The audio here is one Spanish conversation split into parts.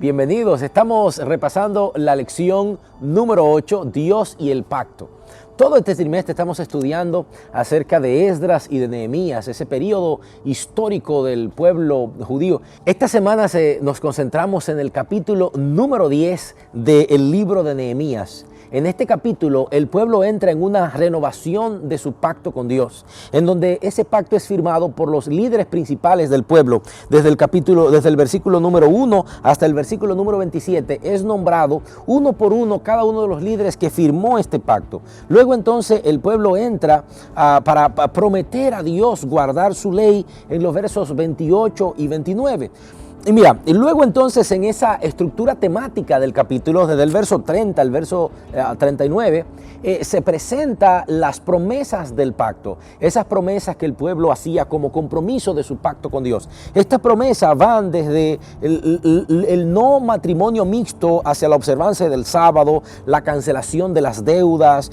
Bienvenidos, estamos repasando la lección número 8, Dios y el pacto. Todo este trimestre estamos estudiando acerca de Esdras y de Nehemías, ese periodo histórico del pueblo judío. Esta semana nos concentramos en el capítulo número 10 del libro de Nehemías. En este capítulo el pueblo entra en una renovación de su pacto con Dios, en donde ese pacto es firmado por los líderes principales del pueblo. Desde el versículo número 1 hasta el versículo número 27 es nombrado uno por uno cada uno de los líderes que firmó este pacto. Luego entonces el pueblo entra para prometer a Dios guardar su ley en los versos 28 y 29. Y mira, y luego entonces en esa estructura temática del capítulo, desde el verso 30 al verso 39, se presentan las promesas del pacto, esas promesas que el pueblo hacía como compromiso de su pacto con Dios. Estas promesas van desde el no matrimonio mixto hacia la observancia del sábado, la cancelación de las deudas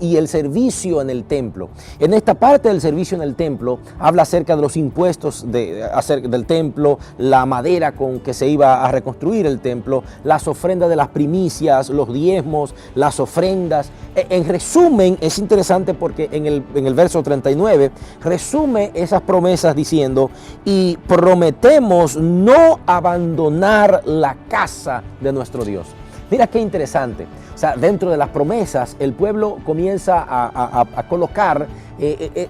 y el servicio en el templo. En esta parte del servicio en el templo habla acerca de los impuestos del templo, la madera con que se iba a reconstruir el templo, las ofrendas de las primicias, los diezmos, las ofrendas. En resumen, es interesante porque en el verso 39 resume esas promesas diciendo: y prometemos no abandonar la casa de nuestro Dios. Mira qué interesante. O sea, dentro de las promesas, el pueblo comienza a colocar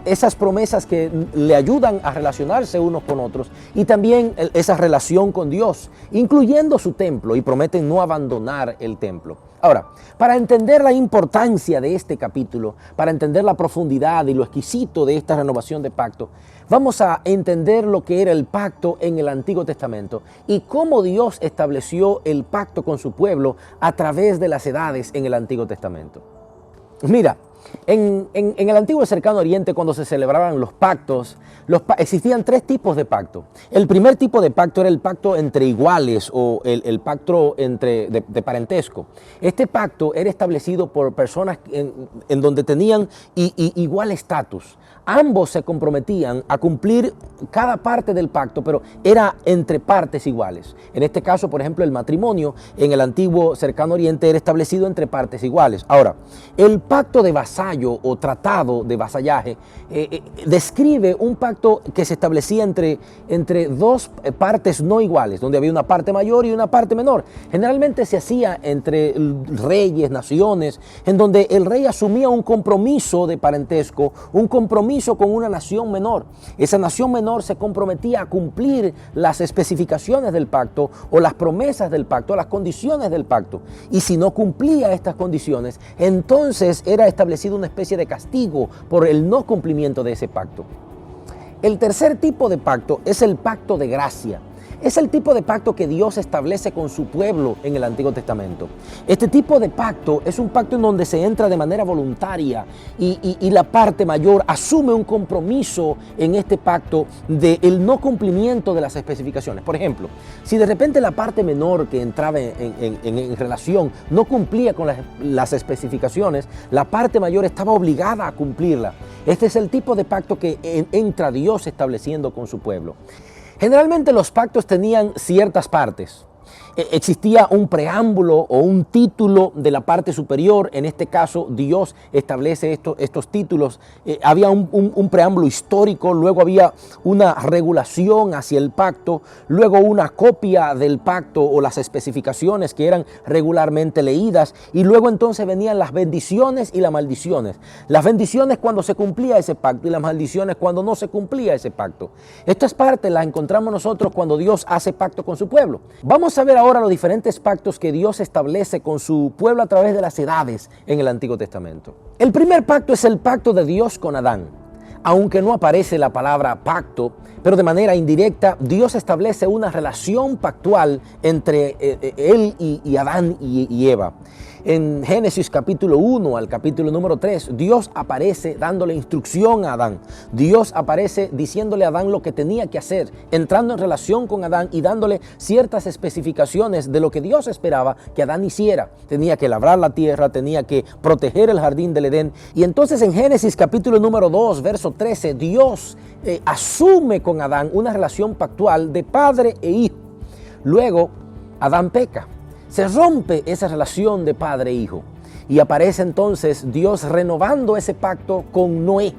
esas promesas que le ayudan a relacionarse unos con otros y también esa relación con Dios, incluyendo su templo, y prometen no abandonar el templo. Ahora, para entender la importancia de este capítulo, para entender la profundidad y lo exquisito de esta renovación de pacto, vamos a entender lo que era el pacto en el Antiguo Testamento y cómo Dios estableció el pacto con su pueblo a través de las edades en el Antiguo Testamento. Mira, en el antiguo cercano oriente, cuando se celebraban los pactos, existían tres tipos de pacto. El primer tipo de pacto era el pacto entre iguales o el pacto de parentesco. Este pacto era establecido por personas en donde tenían igual estatus. Ambos se comprometían a cumplir cada parte del pacto, pero era entre partes iguales. En este caso, por ejemplo, el matrimonio en el antiguo cercano oriente era establecido entre partes iguales. Ahora, el pacto de vasallo o tratado de vasallaje describe un pacto que se establecía entre dos partes no iguales, donde había una parte mayor y una parte menor. Generalmente se hacía entre reyes, naciones, en donde el rey asumía un compromiso de parentesco, un compromiso con una nación menor. Esa nación menor se comprometía a cumplir las especificaciones del pacto o las promesas del pacto, las condiciones del pacto. Y si no cumplía estas condiciones, entonces era establecido una especie de castigo por el no cumplimiento de ese pacto. El tercer tipo de pacto es el pacto de gracia. Es el tipo de pacto que Dios establece con su pueblo en el Antiguo Testamento. Este tipo de pacto es un pacto en donde se entra de manera voluntaria y la parte mayor asume un compromiso en este pacto del no cumplimiento de las especificaciones. Por ejemplo, si de repente la parte menor que entraba en relación no cumplía con las especificaciones, la parte mayor estaba obligada a cumplirla. Este es el tipo de pacto que entra Dios estableciendo con su pueblo. Generalmente los pactos tenían ciertas partes. Existía un preámbulo o un título de la parte superior. En este caso, Dios establece estos títulos. Había un preámbulo histórico, luego había una regulación hacia el pacto, luego una copia del pacto o las especificaciones que eran regularmente leídas, y luego entonces venían las bendiciones y las maldiciones. Las bendiciones cuando se cumplía ese pacto y las maldiciones cuando no se cumplía ese pacto. Estas partes las encontramos nosotros cuando Dios hace pacto con su pueblo. Vamos a ver ahora los diferentes pactos que Dios establece con su pueblo a través de las edades en el Antiguo Testamento. El primer pacto es el pacto de Dios con Adán. Aunque no aparece la palabra pacto, pero de manera indirecta, Dios establece una relación pactual entre él y Adán y Eva. En Génesis capítulo 1 al capítulo número 3, Dios aparece dándole instrucción a Adán. Dios aparece diciéndole a Adán lo que tenía que hacer, entrando en relación con Adán y dándole ciertas especificaciones de lo que Dios esperaba que Adán hiciera. Tenía que labrar la tierra, tenía que proteger el jardín del Edén. Y entonces en Génesis capítulo número 2, verso 13, Dios asume con Adán una relación pactual de padre e hijo. Luego, Adán peca, se rompe esa relación de padre e hijo y aparece entonces Dios renovando ese pacto con Noé.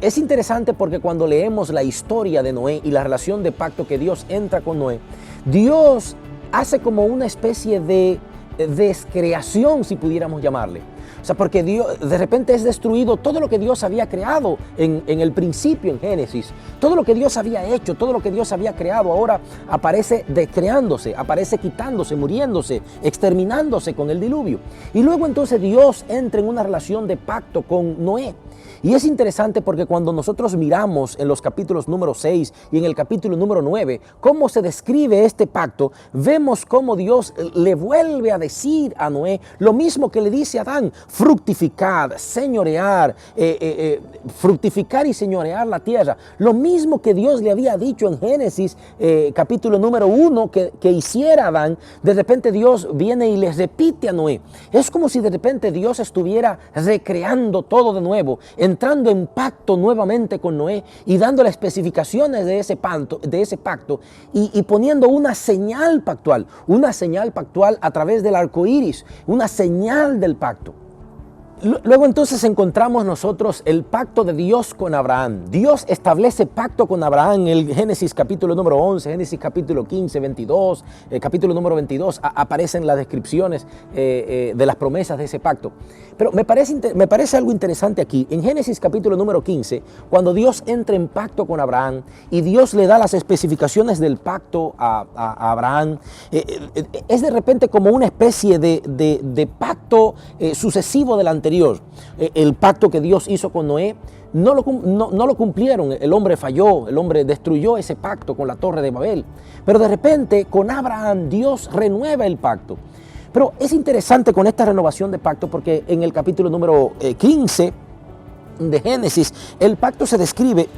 Es interesante porque cuando leemos la historia de Noé y la relación de pacto que Dios entra con Noé, Dios hace como una especie de descreación, si pudiéramos llamarle. O sea, porque Dios, de repente es destruido todo lo que Dios había creado en el principio, en Génesis. Todo lo que Dios había hecho, todo lo que Dios había creado, ahora aparece descreándose, aparece quitándose, muriéndose, exterminándose con el diluvio. Y luego entonces Dios entra en una relación de pacto con Noé. Y es interesante porque cuando nosotros miramos en los capítulos número 6 y en el capítulo número 9, cómo se describe este pacto, vemos cómo Dios le vuelve a decir a Noé lo mismo que le dice a Adán: fructificar, señorear, fructificar y señorear la tierra. Lo mismo que Dios le había dicho en Génesis capítulo número 1 que hiciera Adán, de repente Dios viene y le repite a Noé. Es como si de repente Dios estuviera recreando todo de nuevo, entrando en pacto nuevamente con Noé y dando las especificaciones de ese pacto y poniendo una señal pactual a través del arco iris, una señal del pacto. Luego entonces encontramos nosotros el pacto de Dios con Abraham. Dios establece pacto con Abraham en el Génesis capítulo número 11, Génesis capítulo 15, 22, capítulo número 22, aparecen las descripciones de las promesas de ese pacto. Pero me parece algo interesante aquí. En Génesis capítulo número 15, cuando Dios entra en pacto con Abraham y Dios le da las especificaciones del pacto a Abraham, es de repente como una especie de pacto sucesivo del anterior. El pacto que Dios hizo con Noé no lo cumplieron, el hombre falló, el hombre destruyó ese pacto con la torre de Babel. Pero de repente con Abraham Dios renueva el pacto. Pero es interesante con esta renovación de pacto porque en el capítulo número 15 de Génesis, el pacto se describe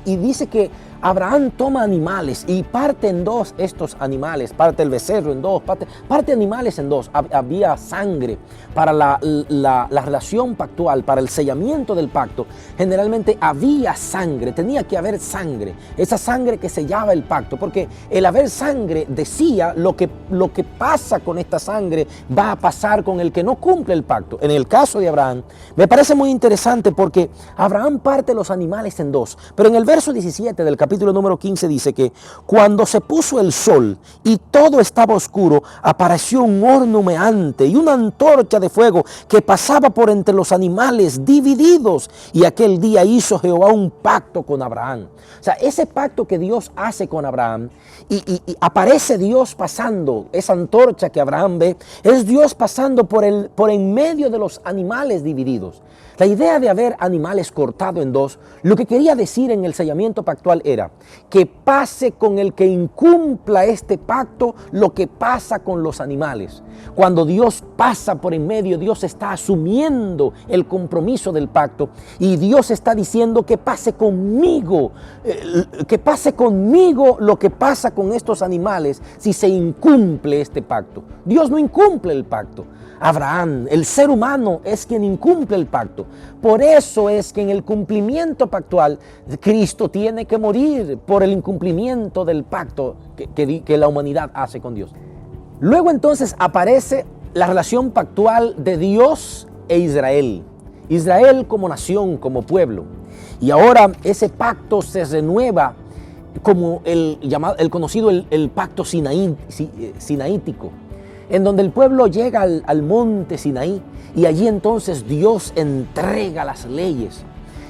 y dice que Abraham toma animales y parte en dos estos animales, parte el becerro en dos, parte animales en dos. Había sangre para la relación pactual, para el sellamiento del pacto. Generalmente había sangre, tenía que haber sangre, esa sangre que sellaba el pacto, porque el haber sangre decía lo que pasa con esta sangre va a pasar con el que no cumple el pacto. En el caso de Abraham, me parece muy interesante porque Abraham parte los animales en dos, pero en el verso 17 del capítulo número 15 dice que cuando se puso el sol y todo estaba oscuro, apareció un horno humeante y una antorcha de fuego que pasaba por entre los animales divididos. Y aquel día hizo Jehová un pacto con Abraham. O sea, ese pacto que Dios hace con Abraham y aparece Dios pasando, esa antorcha que Abraham ve, es Dios pasando por en medio de los animales divididos. La idea de haber animales cortados en dos, lo que quería decir en el sellamiento pactual era que pase con el que incumpla este pacto lo que pasa con los animales. Cuando Dios pasa por en medio, Dios está asumiendo el compromiso del pacto y Dios está diciendo que pase conmigo lo que pasa con estos animales si se incumple este pacto. Dios no incumple el pacto. Abraham, el ser humano, es quien incumple el pacto. Por eso es que en el cumplimiento pactual, Cristo tiene que morir por el incumplimiento del pacto que la humanidad hace con Dios. Luego entonces aparece la relación pactual de Dios e Israel. Israel como nación, como pueblo. Y ahora ese pacto se renueva como el conocido el pacto sinaítico, en donde el pueblo llega al monte Sinaí y allí entonces Dios entrega las leyes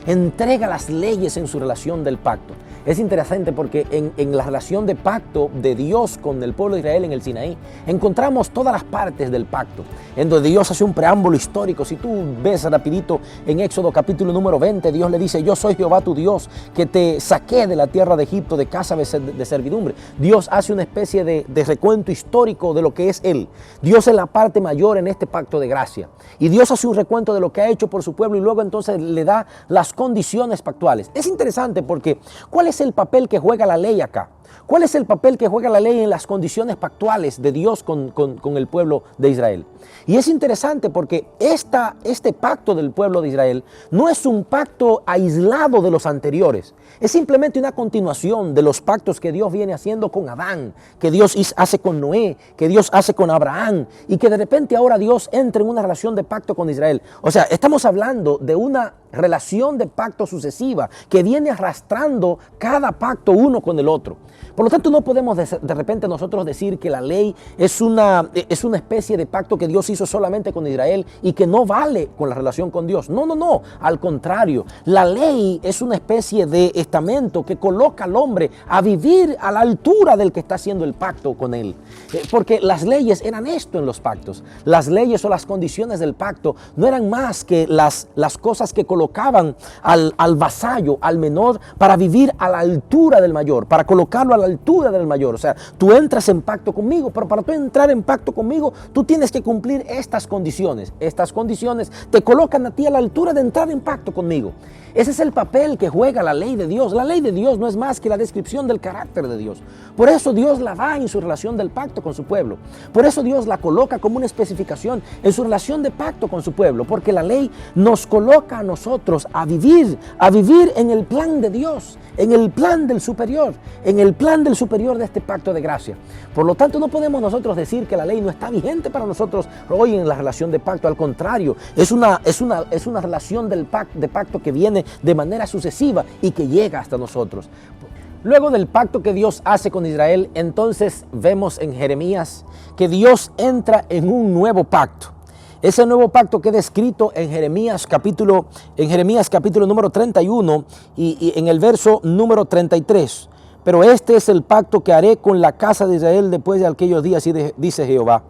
en su relación del pacto. Es interesante porque en la relación de pacto de Dios con el pueblo de Israel en el Sinaí, encontramos todas las partes del pacto, en donde Dios hace un preámbulo histórico. Si tú ves rapidito en Éxodo capítulo número 20, Dios le dice: yo soy Jehová tu Dios, que te saqué de la tierra de Egipto, de casa de servidumbre. Dios hace una especie de recuento histórico de lo que es Él. Dios es la parte mayor en este pacto de gracia. Y Dios hace un recuento de lo que ha hecho por su pueblo y luego entonces le da las condiciones pactuales. Es interesante porque ¿cuál es el papel que juega la ley acá? ¿Cuál es el papel que juega la ley en las condiciones pactuales de Dios con el pueblo de Israel? Y es interesante porque este pacto del pueblo de Israel no es un pacto aislado de los anteriores. Es simplemente una continuación de los pactos que Dios viene haciendo con Adán, que Dios hace con Noé, que Dios hace con Abraham y que de repente ahora Dios entra en una relación de pacto con Israel. O sea, estamos hablando de una relación de pacto sucesiva que viene arrastrando cada pacto uno con el otro. Por lo tanto, no podemos de repente nosotros decir que la ley es una especie de pacto que Dios hizo solamente con Israel y que no vale con la relación con Dios. No, no, no. Al contrario, la ley es una especie de estamento que coloca al hombre a vivir a la altura del que está haciendo el pacto con él. Porque las leyes eran esto en los pactos. Las leyes o las condiciones del pacto no eran más que las cosas que colocaban al vasallo, al menor, para vivir a la altura del mayor, para colocarlo a la altura del mayor. O sea, tú entras en pacto conmigo, pero para tú entrar en pacto conmigo, tú tienes que cumplir estas condiciones. Estas condiciones te colocan a ti a la altura de entrar en pacto conmigo. Ese es el papel que juega la ley de Dios. La ley de Dios no es más que la descripción del carácter de Dios. Por eso Dios la da en su relación del pacto con su pueblo. Por eso Dios la coloca como una especificación en su relación de pacto con su pueblo. Porque la ley nos coloca a nosotros a vivir en el plan de Dios, en el plan del superior de este pacto de gracia. Por lo tanto, no podemos nosotros decir que la ley no está vigente para nosotros hoy en la relación de pacto. Al contrario, es una relación de pacto que viene de manera sucesiva y que llega hasta nosotros. Luego del pacto que Dios hace con Israel, entonces vemos en Jeremías que Dios entra en un nuevo pacto. Ese nuevo pacto queda escrito en Jeremías capítulo número 31 y en el verso número 33. Pero este es el pacto que haré con la casa de Israel después de aquellos días, dice Jehová.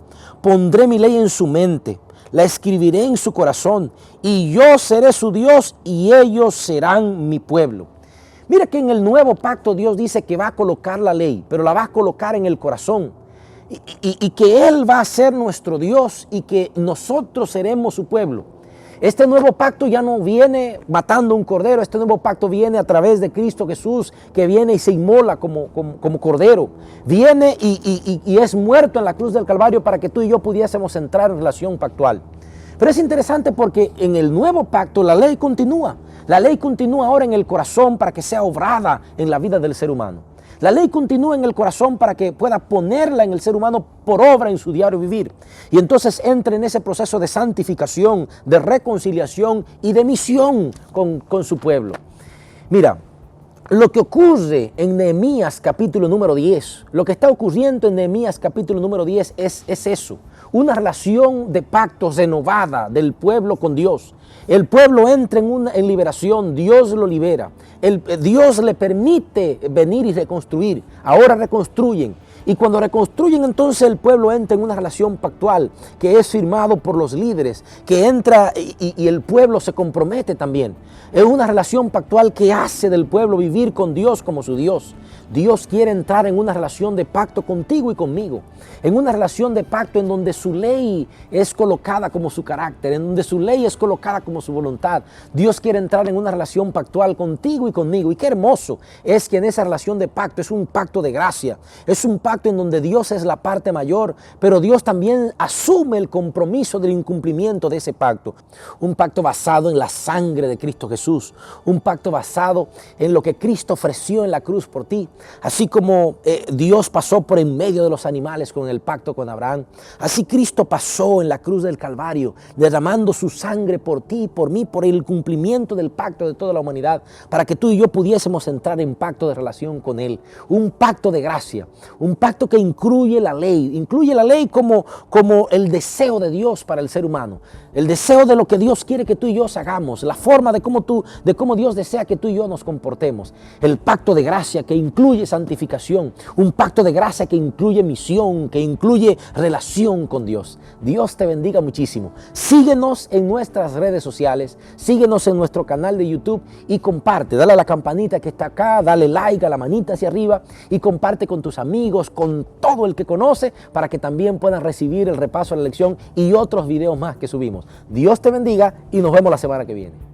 Pondré mi ley en su mente, la escribiré en su corazón, y yo seré su Dios y ellos serán mi pueblo. Mira que en el nuevo pacto Dios dice que va a colocar la ley, pero la va a colocar en el corazón. Y que Él va a ser nuestro Dios y que nosotros seremos su pueblo. Este nuevo pacto ya no viene matando un cordero. Este nuevo pacto viene a través de Cristo Jesús, que viene y se inmola como cordero. Viene y es muerto en la cruz del Calvario para que tú y yo pudiésemos entrar en relación pactual. Pero es interesante porque en el nuevo pacto la ley continúa. La ley continúa ahora en el corazón para que sea obrada en la vida del ser humano. La ley continúa en el corazón para que pueda ponerla en el ser humano por obra en su diario vivir. Y entonces entre en ese proceso de santificación, de reconciliación y de misión con su pueblo. Mira, lo que ocurre en Nehemías capítulo número 10, lo que está ocurriendo en Nehemías capítulo número 10 es eso. Una relación de pactos renovada del pueblo con Dios. El pueblo entra en liberación, Dios lo libera. Dios le permite venir y reconstruir. Ahora reconstruyen. Y cuando reconstruyen, entonces el pueblo entra en una relación pactual que es firmado por los líderes, que entra y el pueblo se compromete también. Es una relación pactual que hace del pueblo vivir con Dios como su Dios. Dios quiere entrar en una relación de pacto contigo y conmigo, en una relación de pacto en donde su ley es colocada como su carácter, en donde su ley es colocada como su voluntad. Dios quiere entrar en una relación pactual contigo y conmigo. Y qué hermoso es que en esa relación de pacto es un pacto de gracia, es un pacto en donde Dios es la parte mayor, pero Dios también asume el compromiso del incumplimiento de ese pacto. Un pacto basado en la sangre de Cristo Jesús, un pacto basado en lo que Cristo ofreció en la cruz por ti. Así como Dios pasó por en medio de los animales con el pacto con Abraham, así Cristo pasó en la cruz del Calvario, derramando su sangre por ti y por mí, por el cumplimiento del pacto de toda la humanidad, para que tú y yo pudiésemos entrar en pacto de relación con Él. Un pacto de gracia, un pacto que incluye la ley como el deseo de Dios para el ser humano, el deseo de lo que Dios quiere que tú y yo hagamos, la forma de cómo Dios desea que tú y yo nos comportemos. El pacto de gracia que incluye santificación, un pacto de gracia que incluye misión, que incluye relación con Dios. Dios te bendiga muchísimo. Síguenos en nuestras redes sociales, síguenos en nuestro canal de YouTube y comparte, dale a la campanita que está acá, dale like, a la manita hacia arriba y comparte con tus amigos, con todo el que conoce, para que también puedan recibir el repaso de la lección y otros videos más que subimos. Dios te bendiga y nos vemos la semana que viene.